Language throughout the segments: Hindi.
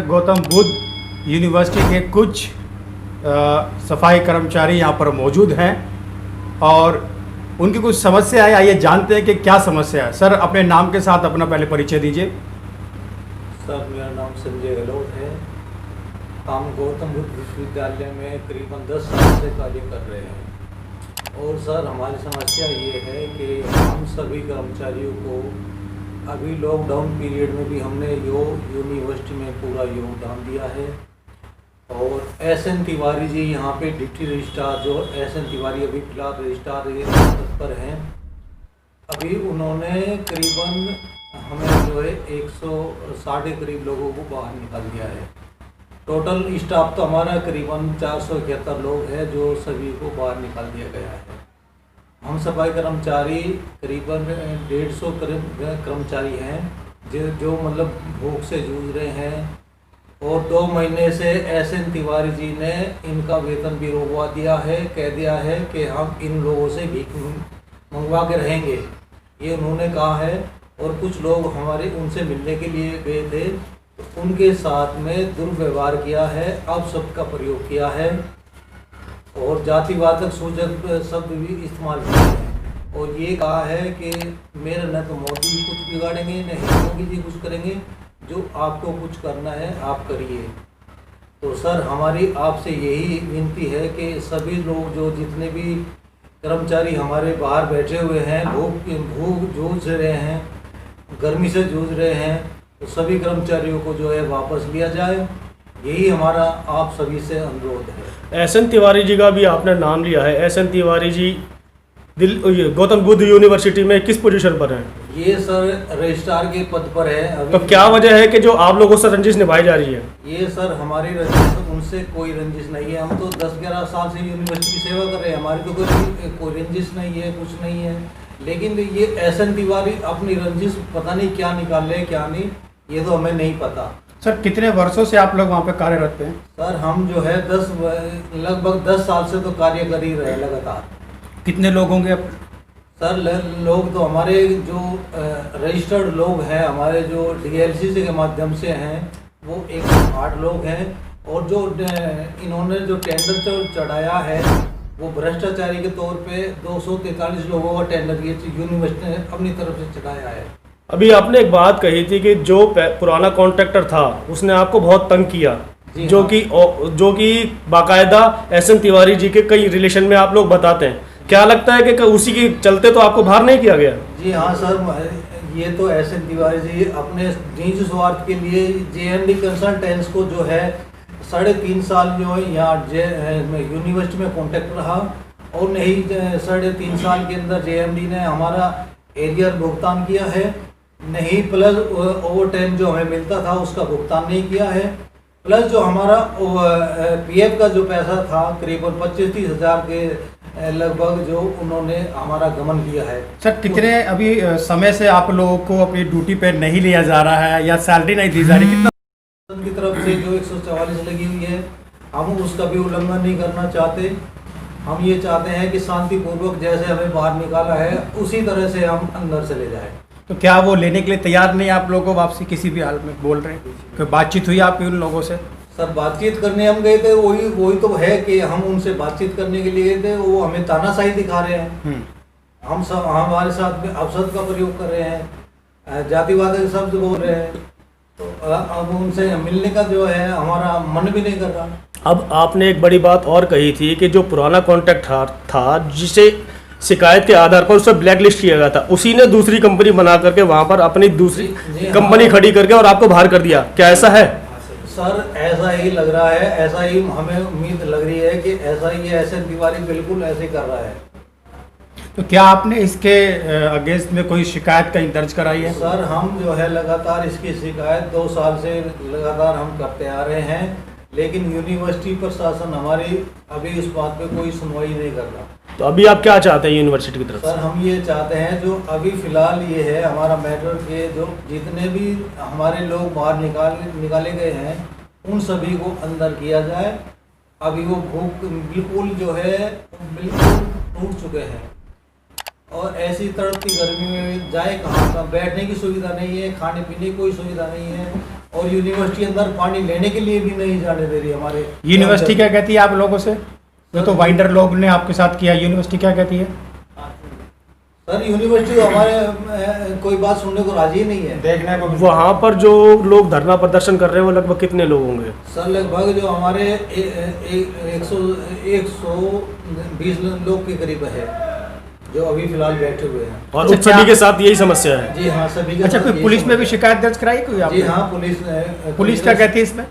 गौतम बुद्ध यूनिवर्सिटी के कुछ सफाई कर्मचारी यहाँ पर मौजूद हैं और उनकी कुछ समस्या है। आइए जानते हैं कि क्या समस्या है। सर, अपने नाम के साथ अपना पहले परिचय दीजिए। सर, मेरा नाम संजय गहलोत है। हम गौतम बुद्ध विश्वविद्यालय में करीबन 10 साल से कार्य कर रहे हैं और सर हमारी समस्या ये है कि हम सभी कर्मचारियों को अभी लॉकडाउन पीरियड में भी हमने यूनिवर्सिटी में पूरा योगदान दिया है और एस.एन. तिवारी जी यहाँ पे डिप्टी रजिस्ट्रार, जो एस.एन. तिवारी अभी फिलहाल रजिस्ट्रार पद पर हैं, अभी उन्होंने करीबन हमें जो है 160 करीब लोगों को बाहर निकाल दिया है। टोटल स्टाफ तो हमारा करीबन 471 लोग हैं जो सभी को बाहर निकाल दिया गया है। हम सफाई कर्मचारी करीबन 150 कर्मचारी हैं जो मतलब भूख से जूझ रहे हैं और 2 महीने से एस.एन. तिवारी जी ने इनका वेतन भी रोकवा दिया है। कह दिया है कि हम इन लोगों से भीख मंगवा के रहेंगे, ये उन्होंने कहा है। और कुछ लोग हमारे उनसे मिलने के लिए गए थे तो उनके साथ में दुर्व्यवहार किया है, अपशब्द का प्रयोग किया है और जातिवाचक सूचक शब्द भी इस्तेमाल किए हैं और ये कहा है कि मेरे न तो मोदी जी कुछ बिगाड़ेंगे न योगी जी कुछ करेंगे, जो आपको कुछ करना है आप करिए। तो सर हमारी आपसे यही विनती है कि सभी लोग जो जितने भी कर्मचारी हमारे बाहर बैठे हुए हैं, भूख जूझ रहे हैं, गर्मी से जूझ रहे हैं, तो सभी कर्मचारियों को जो है वापस लिया जाए, यही हमारा आप सभी से अनुरोध है। एस.एन. तिवारी जी का भी आपने नाम लिया है। एस.एन. तिवारी जी गौतम बुद्ध यूनिवर्सिटी में किस पोजीशन पर हैं? ये सर रजिस्ट्रार के पद पर है अभी। तो क्या वजह है कि जो आप लोगों से रंजिश निभाई जा रही है? ये सर हमारी रंजिश, उनसे कोई रंजिश नहीं है। हम तो 10-11 साल से यूनिवर्सिटी की सेवा कर रहे हैं, हमारी तो कोई रंजिश नहीं है, कुछ नहीं है। लेकिन ये एस.एन. तिवारी अपनी रंजिश पता नहीं क्या निकाल रहे क्या नहीं, ये तो हमें नहीं पता। सर, कितने वर्षों से आप लोग वहाँ पे कार्यरत हैं? सर हम जो है लगभग 10 साल से तो कार्य कर ही रहे लगातार। कितने लोग होंगे? सर लोग तो हमारे जो रजिस्टर्ड लोग हैं, हमारे जो DLC के माध्यम से हैं, वो 108 लोग हैं और जो इन्होंने जो टेंडर चढ़ाया है वो भ्रष्टाचारी के तौर पे 243 लोगों का टेंडर ये यूनिवर्सिटी ने अपनी तरफ से चढ़ाया है। अभी आपने एक बात कही थी कि जो पुराना कॉन्ट्रैक्टर था उसने आपको बहुत तंग किया, जो कि बाकायदा एस.एन. तिवारी जी के कई रिलेशन में आप लोग बताते हैं। क्या लगता है कि उसी के चलते तो आपको बाहर नहीं किया गया? जी हाँ सर, ये तो एस.एन. तिवारी जी अपने निजी स्वार्थ के लिए JMD कंसल्टेंट्स को जो है 3.5 साल जो है यहाँ यूनिवर्सिटी में कॉन्ट्रैक्ट रहा और नहीं 3.5 साल के अंदर JMD ने हमारा एरियर भुगतान किया है, नहीं प्लस ओवर टाइम जो हमें मिलता था उसका भुगतान नहीं किया है, प्लस जो हमारा PF का जो पैसा था करीबन 25-30 हज़ार के लगभग जो उन्होंने हमारा गमन किया है। सर, कितने अभी समय से आप लोगों को अपनी ड्यूटी पे नहीं लिया जा रहा है या सैलरी नहीं दी जा रही? कितना की तरफ से जो 144 लगी हुई है, हम उसका भी उल्लंघन नहीं करना चाहते। हम ये चाहते हैं कि शांतिपूर्वक जैसे हमें बाहर निकाला है उसी तरह से हम अंदर चले जाएं। तो क्या वो लेने के लिए तैयार नहीं, आप लोगों को वापसी किसी भी हाल में बोल रहे हैं? कोई बातचीत हुई आपकी उन लोगों से? सर बातचीत करने हम गए थे, वही तो है कि हम उनसे बातचीत करने के लिए गए थे, वो हमें तानाशाही दिखा रहे हैं। हम सब हमारे साथ में अपशब्द का प्रयोग कर रहे हैं, जातिवाद के शब्द बोल रहे हैं, तो अब उनसे मिलने का जो है हमारा मन भी नहीं कर रहा। अब आपने एक बड़ी बात और कही थी कि जो पुराना कॉन्ट्रैक्ट था जिसे शिकायत के आधार पर उसे ब्लैक लिस्ट किया गया था, उसी ने दूसरी कंपनी बना करके वहां पर अपनी दूसरी कंपनी खड़ी करके और आपको बाहर कर दिया। क्या ऐसा है? सर ऐसा ही लग रहा है, ऐसा ही हमें उम्मीद लग रही है कि ऐसा ही एस.एन. तिवारी बिल्कुल ऐसे कर रहा है। तो क्या आपने इसके अगेंस्ट में कोई शिकायत कहीं दर्ज कराई है? सर हम जो है लगातार इसकी शिकायत 2 साल से लगातार हम करते आ रहे हैं, लेकिन यूनिवर्सिटी प्रशासन हमारी अभी इस बात पे कोई सुनवाई नहीं कर रहा। तो अभी आप क्या चाहते हैं यूनिवर्सिटी की तरफ से? सर हम ये चाहते हैं जो अभी फ़िलहाल ये है हमारा मैटर के जो जितने भी हमारे लोग बाहर निकाले गए हैं उन सभी को अंदर किया जाए। अभी वो भूख बिल्कुल जो है बिल्कुल टूट चुके हैं और ऐसी तड़पती गर्मी में जाए कहाँ का, बैठने की सुविधा नहीं है, खाने पीने की कोई सुविधा नहीं है और यूनिवर्सिटी अंदर पानी लेने के लिए भी नहीं जाने दे रही हमारे। यूनिवर्सिटी क्या कहती है आप लोगों से? ये तो वाइंडर लोग ने आपके साथ किया, यूनिवर्सिटी क्या कहती है? सर यूनिवर्सिटी तो हमारे कोई बात सुनने को राजी नहीं है। देखने को वहाँ पर जो लोग धरना प्रदर्शन कर रहे हैं वो लगभग कितने लोग होंगे? सर लगभग जो हमारे 120 लोग के करीब है जो अभी फिलहाल बैठे हुए हैं। और उन सभी के साथ यही समस्या है? जी हाँ, सभी के अच्छा, साथ कोई यही पुलिस में भी समस्या। शिकायत दर्ज कराई कोई जी आपने? हाँ, पुलिस ने। पुलिस क्या कहती है इसमें?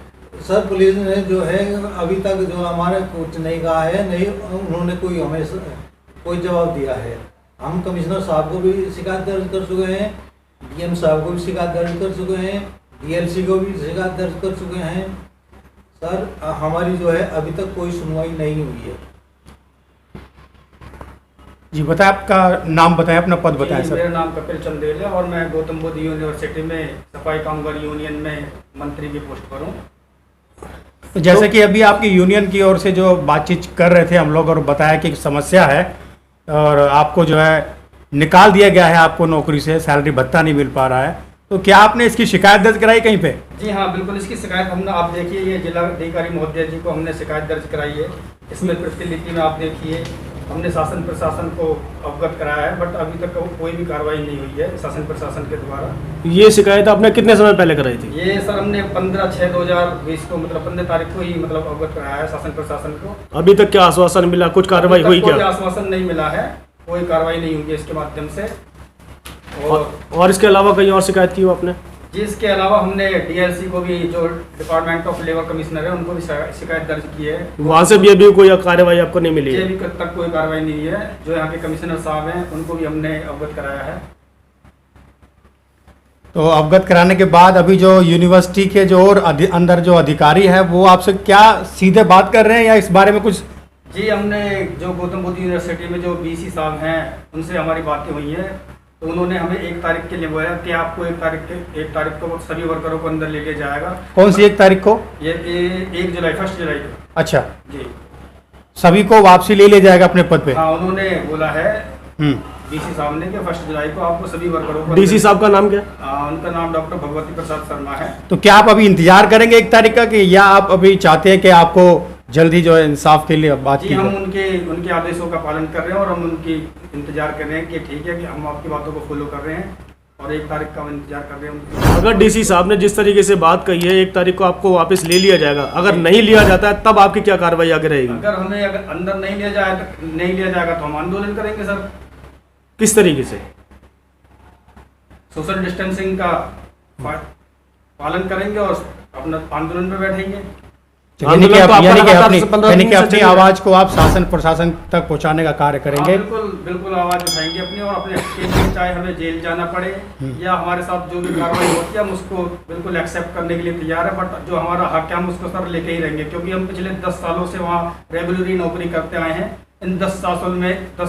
सर पुलिस ने जो है अभी तक जो हमारे कुछ नहीं कहा है, नहीं उन्होंने कोई हमें कोई जवाब दिया है। हम कमिश्नर साहब को भी शिकायत दर्ज कर चुके हैं, डीएम साहब को भी शिकायत दर्ज कर चुके हैं, डीएलसी को भी शिकायत दर्ज कर चुके हैं। सर हमारी जो है अभी तक कोई सुनवाई नहीं हुई है। जी बताएं, आपका नाम बताएं, अपना पद बताएं जी, सर। मेरा नाम कपिल चंदेल है और मैं गौतम बुद्ध यूनिवर्सिटी में सफाई कामगार यूनियन में मंत्री की पोस्ट पर हूँ। तो जैसे कि अभी आपकी यूनियन की ओर से जो बातचीत कर रहे थे हम लोग और बताया कि समस्या है और आपको जो है निकाल दिया गया है, आपको नौकरी से सैलरी भत्ता नहीं मिल पा रहा है, तो क्या आपने इसकी शिकायत दर्ज कराई कहीं पे? जी हाँ, बिल्कुल इसकी शिकायत हमने, आप देखिए ये जिलाधिकारी महोदय जी को हमने शिकायत दर्ज कराई है। इसमें प्रतिलिपि में आप देखिए हमने शासन प्रशासन को अवगत कराया है, बट अभी तक कोई भी कार्रवाई नहीं हुई है शासन प्रशासन के द्वारा। ये शिकायत आपने कितने समय पहले कराई थी? ये सर हमने 15/6/2020 को मतलब 15 तारीख को ही मतलब अवगत कराया है शासन प्रशासन को। अभी तक क्या आश्वासन मिला, कुछ कार्रवाई हुई कोई क्या? आश्वासन नहीं मिला है, कोई कार्रवाई नहीं हुई है इसके माध्यम से। और इसके अलावा कहीं और शिकायत की हो आपने? जी, इसके अलावा हमने डीएलसी को भी, जो डिपार्टमेंट ऑफ लेबर कमिश्नर है, उनको भी शिकायत दर्ज की है। वहाँ से भी अभी कोई कार्रवाई आपको नहीं मिली ये है? अभी तक कोई कार्रवाई नहीं है। जो यहाँ के कमिश्नर साहब हैं उनको भी हमने अवगत कराया है। तो अवगत कराने के बाद अभी जो यूनिवर्सिटी के जो और अंदर जो अधिकारी है वो आपसे क्या सीधे बात कर रहे हैं या इस बारे में कुछ? जी, हमने जो गौतम बुद्ध यूनिवर्सिटी में जो बीसी साहब हैं उनसे हमारी बातें हुई हैं, तो उन्होंने हमें 1 तारीख के लिए बोला कि आपको 1 तारीख को सभी वर्करों को अंदर लेके जाएगा। कौन सी 1 तारीख को? ये 1 जुलाई 1 जुलाई को। अच्छा, जी सभी को वापसी ले जाएगा अपने पद पे? हाँ, उन्होंने बोला है हम्म। डीसी साहब ने कि 1 जुलाई को आपको सभी वर्करों को। डीसी साहब का नाम क्या? उनका नाम डॉक्टर भगवती प्रसाद शर्मा है। तो क्या आप अभी इंतजार करेंगे 1 तारीख का कि या आप अभी चाहते हैं कि आपको जल्दी जो है इंसाफ के लिए बात जी, की हम जाए? उनके आदेशों का पालन कर रहे हैं और हम उनकी इंतजार कर रहे हैं कि ठीक है कि हम आपकी बातों को फॉलो कर रहे हैं और 1 तारीख का हम इंतजार कर रहे हैं। अगर डीसी साहब ने जिस तरीके से बात कही है 1 तारीख को आपको वापस ले लिया जाएगा, अगर नहीं लिया जाता है तब आपकी क्या कार्रवाई आगे रहेगी? अगर अंदर नहीं लिया जाएगा तो हम आंदोलन करेंगे सर। किस तरीके से? सोशल डिस्टेंसिंग का पालन करेंगे और अपना आंदोलन पे बैठेंगे। यानी कि आंदोलन तो आपका यानी कि लगातार अपनी 15 यानी दिन कि से अपनी चलेगा। आवाज को आप शासन प्रशासन तक पहुंचाने का कार्य हाँ, करेंगे? बिल्कुल आवाज उठाएंगे अपनी और अपने हक के लिए, चाहे हमें जेल जाना पड़े या हमारे साथ जो भी कार्रवाई होती है हम उसको बिल्कुल एक्सेप्ट करने के लिए तैयार है। बट जो हमारा हक है हम उसको सर लेके ही रहेंगे, क्योंकि हम पिछले 10 सालों से वहाँ रेगुलरली नौकरी करते आए हैं। इन 10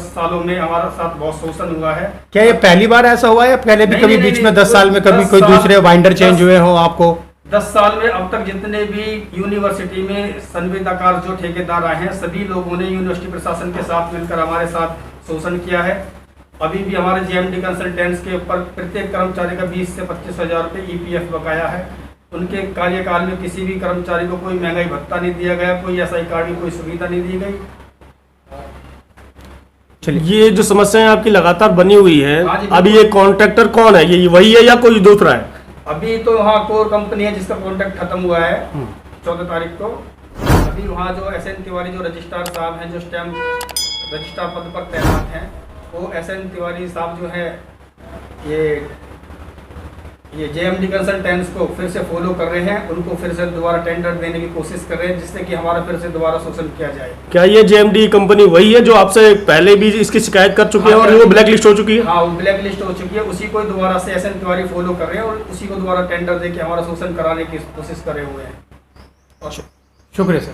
सालों में हमारा साथ बहुत शोषण हुआ है। क्या ये पहली बार ऐसा हुआ है या पहले भी नहीं, कभी नहीं, बीच नहीं, में 10 साल में कभी 10 कोई साल- दूसरे वाइंडर चेंज 10 हुए हो आपको? 10 साल में अब तक जितने भी यूनिवर्सिटी में संविदाकार जो ठेकेदार आए हैं सभी लोगों ने यूनिवर्सिटी प्रशासन के साथ मिलकर हमारे साथ शोषण किया है। अभी भी हमारे जेएमडी कंसल्टेंट्स के ऊपर प्रत्येक कर्मचारी का 20 से 25 हज़ार रुपये ईपीएफ बकाया है। उनके कार्यकाल में किसी भी कर्मचारी को कोई महंगाई भत्ता नहीं दिया गया, कोई एसआई कार्ड की कोई सुविधा नहीं दी गई। ये जो समस्याएं आपकी लगातार बनी हुई है, हाँ जी, अभी ये कॉन्ट्रैक्टर कौन है? ये वही है या कोई दूसरा है? अभी तो वहाँ कोर कंपनी है जिसका कॉन्ट्रैक्ट खत्म हुआ है 14 तारीख को। अभी वहाँ जो एसएन तिवारी जो रजिस्ट्रार साहब हैं, जो स्टैम्प रजिस्ट्रार पद पर तैनात हैं, वो एसएन तिवारी साहब जो है ये जेएमडी कंसल्टेंट्स को फिर से फॉलो कर रहे हैं, उनको फिर से दोबारा टेंडर देने की कोशिश कर रहे हैं जिससे कि हमारा फिर से दोबारा शोषण किया जाए। क्या ये जेएमडी कंपनी वही है जो आपसे पहले भी इसकी शिकायत कर चुकी है और वो ब्लैक लिस्ट हो चुकी है? हाँ, वो ब्लैक लिस्ट हो चुकी है। उसी को दोबारा से एसएन तिवारी फॉलो कर रहे हैं और उसी को दोबारा टेंडर दे के हमारा शोषण कराने की कोशिश कर रहे हुए हैं। शुक्रिया सर।